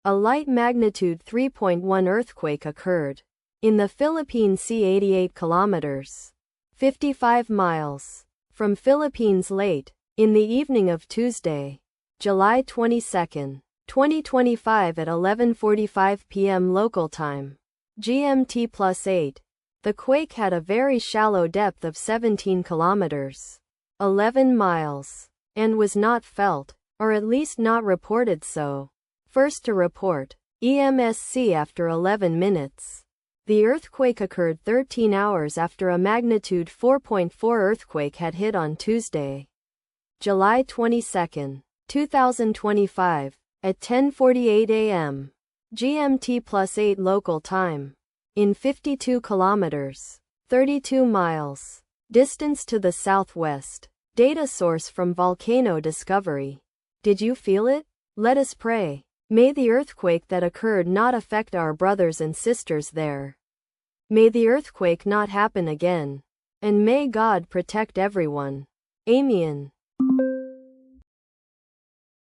A light magnitude 3.1 earthquake occurred in the Philippine Sea 88 kilometers, 55 miles from Philippines late in the evening of Tuesday, July 22, 2025 at 11:45 p.m. local time, GMT+8. The quake had a very shallow depth of 17 kilometers, 11 miles, and was not felt, or at least not reported so. First to report, EMSC after 11 minutes. The earthquake occurred 13 hours after a magnitude 4.4 earthquake had hit on Tuesday, July 22, 2025, at 10:48 a.m. GMT+8 local time, in 52 kilometers, 32 miles, distance to the southwest. Data source from Volcano Discovery. Did you feel it? Let us pray. May the earthquake that occurred not affect our brothers and sisters there. May the earthquake not happen again. And may God protect everyone. Amen.